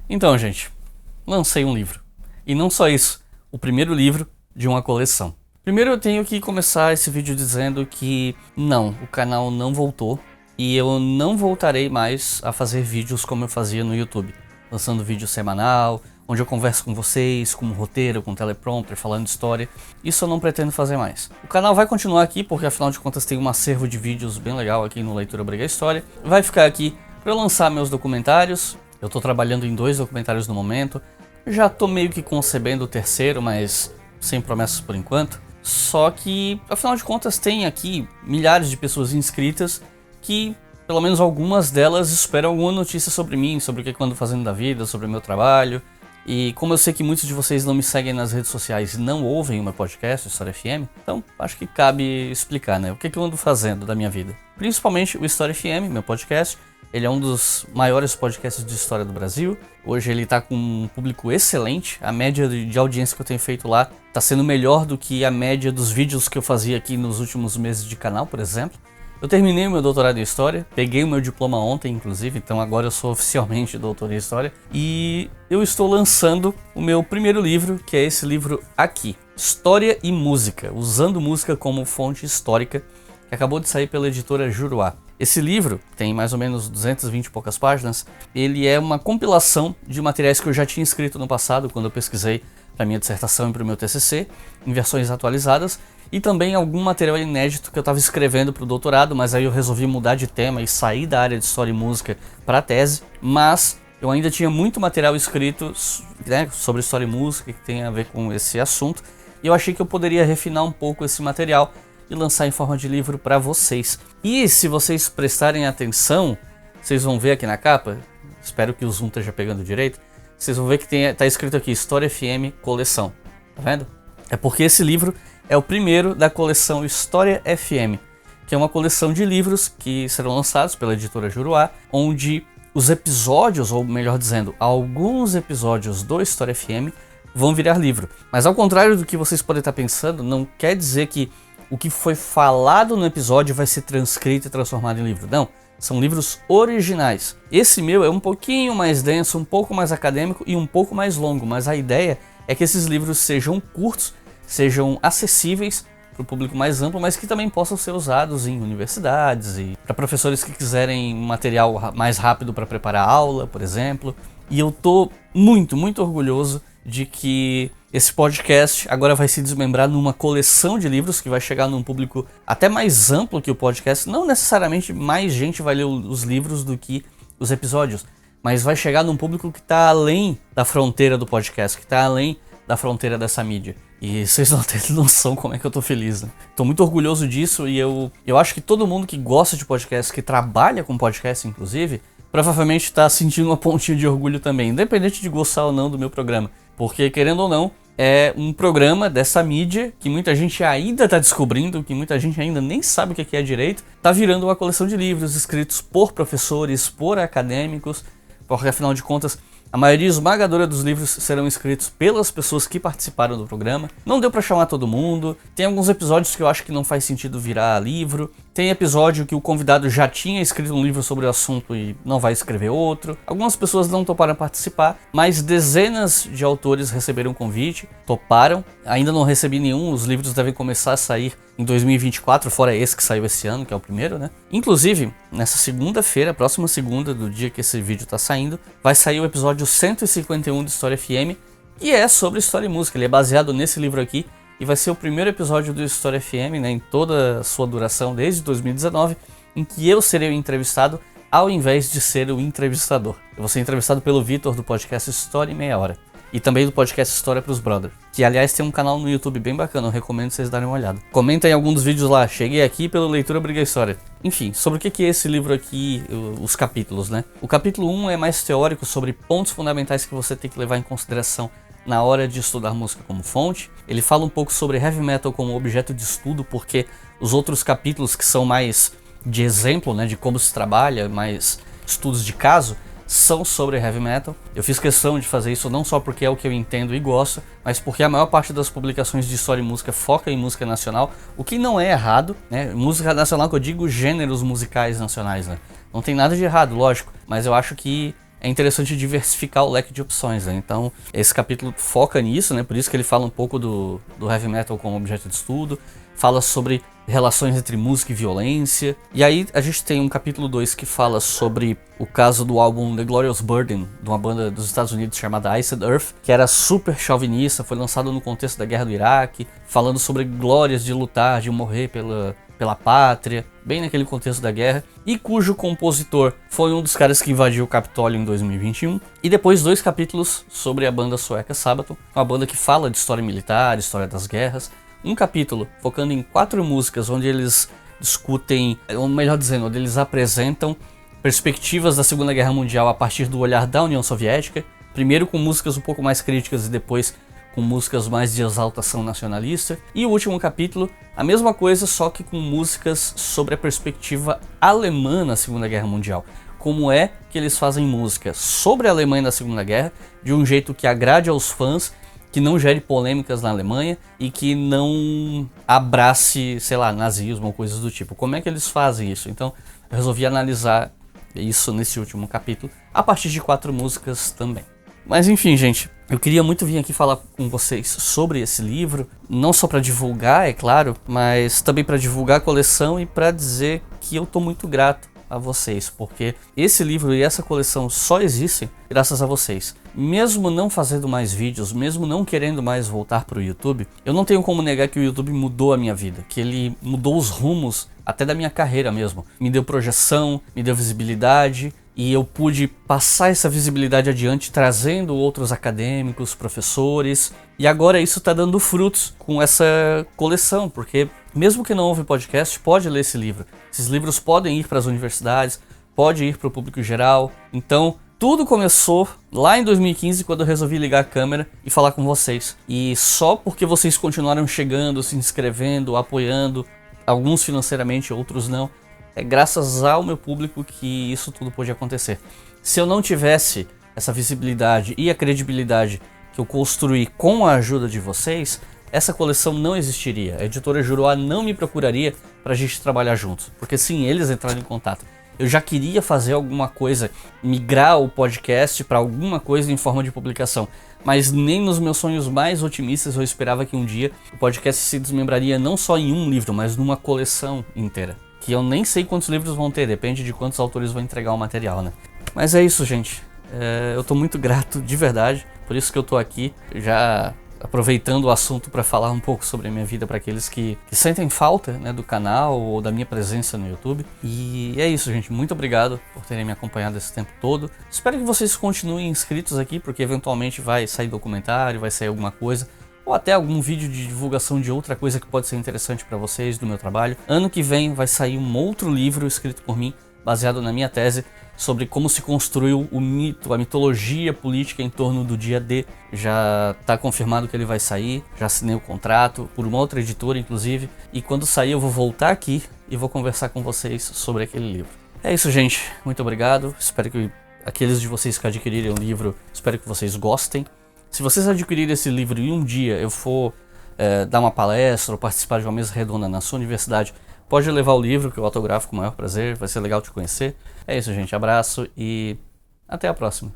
Então, gente, lancei um livro. E não só isso, o primeiro livro de uma coleção. Primeiro eu tenho que começar esse vídeo dizendo que não, o canal não voltou e eu não voltarei mais a fazer vídeos como eu fazia no YouTube, lançando vídeo semanal, onde eu converso com vocês, com um roteiro, com um teleprompter, falando de história. Isso eu não pretendo fazer mais. O canal vai continuar aqui porque afinal de contas tem um acervo de vídeos bem legal aqui no Leitura Obriga História. Vai ficar aqui para eu lançar meus documentários. Eu tô trabalhando em 2 documentários no momento. Já tô meio que concebendo o terceiro, mas sem promessas por enquanto. Só que, afinal de contas, tem aqui milhares de pessoas inscritas que, pelo menos algumas delas, esperam alguma notícia sobre mim, sobre o que eu ando fazendo da vida, sobre o meu trabalho. E como eu sei que muitos de vocês não me seguem nas redes sociais e não ouvem o meu podcast, História FM, então acho que cabe explicar, né? O que eu ando fazendo da minha vida. Principalmente o História FM, meu podcast. Ele é um dos maiores podcasts de história do Brasil. Hoje ele tá com um público excelente. A média de audiência que eu tenho feito lá tá sendo melhor do que a média dos vídeos que eu fazia aqui nos últimos meses de canal, por exemplo. Eu terminei o meu doutorado em História, peguei o meu diploma ontem, inclusive, então agora eu sou oficialmente doutor em História. E eu estou lançando o meu primeiro livro, que é esse livro aqui, História e Música, usando música como fonte histórica, que acabou de sair pela editora Juruá. Esse livro tem mais ou menos 220 e poucas páginas, ele é uma compilação de materiais que eu já tinha escrito no passado, quando eu pesquisei para minha dissertação e para o meu TCC, em versões atualizadas, e também algum material inédito que eu estava escrevendo para o doutorado, mas aí eu resolvi mudar de tema e sair da área de História e Música para a tese, mas eu ainda tinha muito material escrito, né, sobre História e Música que tem a ver com esse assunto, e eu achei que eu poderia refinar um pouco esse material e lançar em forma de livro para vocês. E se vocês prestarem atenção, vocês vão ver aqui na capa, espero que o zoom esteja pegando direito, vocês vão ver que tá escrito aqui História FM Coleção, tá vendo? É porque esse livro é o primeiro da coleção História FM, que é uma coleção de livros que serão lançados pela editora Juruá, onde os episódios, ou melhor dizendo, alguns episódios do História FM vão virar livro. Mas ao contrário do que vocês podem estar pensando, não quer dizer que o que foi falado no episódio vai ser transcrito e transformado em livro. Não, são livros originais. Esse meu é um pouquinho mais denso, um pouco mais acadêmico e um pouco mais longo, mas a ideia é que esses livros sejam curtos, sejam acessíveis para o público mais amplo, mas que também possam ser usados em universidades e para professores que quiserem material mais rápido para preparar aula, por exemplo. E eu tô muito orgulhoso de que esse podcast agora vai se desmembrar numa coleção de livros que vai chegar num público até mais amplo que o podcast. Não necessariamente mais gente vai ler os livros do que os episódios, mas vai chegar num público que está além da fronteira do podcast, que está além da fronteira dessa mídia. E vocês não têm noção como é que eu tô feliz, né? Tô muito orgulhoso disso e eu acho que todo mundo que gosta de podcast, que trabalha com podcast inclusive, provavelmente tá sentindo uma pontinha de orgulho também, independente de gostar ou não do meu programa. Porque, querendo ou não, é um programa dessa mídia que muita gente ainda tá descobrindo, que muita gente ainda nem sabe o que é direito, tá virando uma coleção de livros escritos por professores, por acadêmicos, porque afinal de contas, a maioria esmagadora dos livros serão escritos pelas pessoas que participaram do programa. Não deu pra chamar todo mundo. Tem alguns episódios que eu acho que não faz sentido virar livro. Tem episódio que o convidado já tinha escrito um livro sobre o assunto e não vai escrever outro. Algumas pessoas não toparam participar, mas dezenas de autores receberam convite, toparam. Ainda não recebi nenhum, os livros devem começar a sair em 2024, fora esse que saiu esse ano, que é o primeiro, né? Inclusive, nessa segunda-feira, próxima segunda do dia que esse vídeo tá saindo, vai sair o episódio 151 de História FM, que é sobre História e Música. Ele é baseado nesse livro aqui e vai ser o primeiro episódio do História FM, né, em toda a sua duração desde 2019, em que eu serei o entrevistado ao invés de ser o entrevistador. Eu vou ser entrevistado pelo Vitor do podcast História em Meia Hora. E também do podcast História pros Brothers, que aliás tem um canal no YouTube bem bacana, eu recomendo vocês darem uma olhada. Comenta em algum dos vídeos lá, cheguei aqui pelo Leitura Obriga História. Enfim, sobre o que é esse livro aqui, os capítulos, né? O capítulo 1 é mais teórico, sobre pontos fundamentais que você tem que levar em consideração na hora de estudar música como fonte. Ele fala um pouco sobre heavy metal como objeto de estudo, porque os outros capítulos que são mais de exemplo, né, de como se trabalha, mais estudos de caso, são sobre heavy metal. Eu fiz questão de fazer isso não só porque é o que eu entendo e gosto, mas porque a maior parte das publicações de história e música foca em música nacional, o que não é errado, né? Música nacional que eu digo gêneros musicais nacionais, né? Não tem nada de errado, lógico, mas eu acho que é interessante diversificar o leque de opções, né? Então, esse capítulo foca nisso, né? Por isso que ele fala um pouco do heavy metal como objeto de estudo, fala sobre relações entre música e violência. E aí a gente tem um capítulo 2 que fala sobre o caso do álbum The Glorious Burden, de uma banda dos Estados Unidos chamada Iced Earth, que era super chauvinista, foi lançado no contexto da guerra do Iraque, falando sobre glórias de lutar, de morrer pela pátria, bem naquele contexto da guerra, e cujo compositor foi um dos caras que invadiu o Capitólio em 2021. E depois 2 capítulos sobre a banda sueca Sabaton, uma banda que fala de história militar, história das guerras. Um capítulo focando em 4 músicas onde eles discutem, ou melhor dizendo, onde eles apresentam perspectivas da Segunda Guerra Mundial a partir do olhar da União Soviética, primeiro com músicas um pouco mais críticas e depois com músicas mais de exaltação nacionalista. E o último capítulo, a mesma coisa, só que com músicas sobre a perspectiva alemã na Segunda Guerra Mundial. Como é que eles fazem música sobre a Alemanha na Segunda Guerra de um jeito que agrade aos fãs, que não gere polêmicas na Alemanha e que não abrace, sei lá, nazismo ou coisas do tipo. Como é que eles fazem isso? Então, eu resolvi analisar isso nesse último capítulo, a partir de 4 músicas também. Mas enfim, gente, eu queria muito vir aqui falar com vocês sobre esse livro, não só para divulgar, é claro, mas também para divulgar a coleção e para dizer que eu tô muito grato a vocês, porque esse livro e essa coleção só existem graças a vocês. Mesmo não fazendo mais vídeos, mesmo não querendo mais voltar para o YouTube, eu não tenho como negar que o YouTube mudou a minha vida, que ele mudou os rumos até da minha carreira mesmo. Me deu projeção, me deu visibilidade, e eu pude passar essa visibilidade adiante trazendo outros acadêmicos, professores, e agora isso está dando frutos com essa coleção, porque mesmo que não ouve podcast, pode ler esse livro. Esses livros podem ir para as universidades, pode ir para o público geral. Então, tudo começou lá em 2015, quando eu resolvi ligar a câmera e falar com vocês. E só porque vocês continuaram chegando, se inscrevendo, apoiando, alguns financeiramente, outros não, é graças ao meu público que isso tudo pôde acontecer. Se eu não tivesse essa visibilidade e a credibilidade que eu construí com a ajuda de vocês, essa coleção não existiria. A editora Juruá não me procuraria para a gente trabalhar juntos, porque sim, eles entraram em contato. Eu já queria fazer alguma coisa, migrar o podcast para alguma coisa em forma de publicação, mas nem nos meus sonhos mais otimistas eu esperava que um dia o podcast se desmembraria não só em um livro, mas numa coleção inteira. Que eu nem sei quantos livros vão ter, depende de quantos autores vão entregar o material, né? Mas é isso, gente. Eu tô muito grato, de verdade, por isso que eu tô aqui, já aproveitando o assunto para falar um pouco sobre a minha vida para aqueles que sentem falta, né, do canal ou da minha presença no YouTube. E é isso, gente. Muito obrigado por terem me acompanhado esse tempo todo. Espero que vocês continuem inscritos aqui, porque eventualmente vai sair documentário, vai sair alguma coisa, ou até algum vídeo de divulgação de outra coisa que pode ser interessante para vocês do meu trabalho. Ano que vem vai sair um outro livro escrito por mim, baseado na minha tese, sobre como se construiu o mito, a mitologia política em torno do dia D. Já está confirmado que ele vai sair, já assinei o contrato, por uma outra editora inclusive, e quando sair eu vou voltar aqui e vou conversar com vocês sobre aquele livro. É isso, gente. Muito obrigado. Espero que aqueles de vocês que adquirirem o livro, espero que vocês gostem. Se vocês adquirirem esse livro e um dia eu for dar uma palestra ou participar de uma mesa redonda na sua universidade, pode levar o livro que eu autografo com o maior prazer, vai ser legal te conhecer. É isso, gente. Abraço e até a próxima.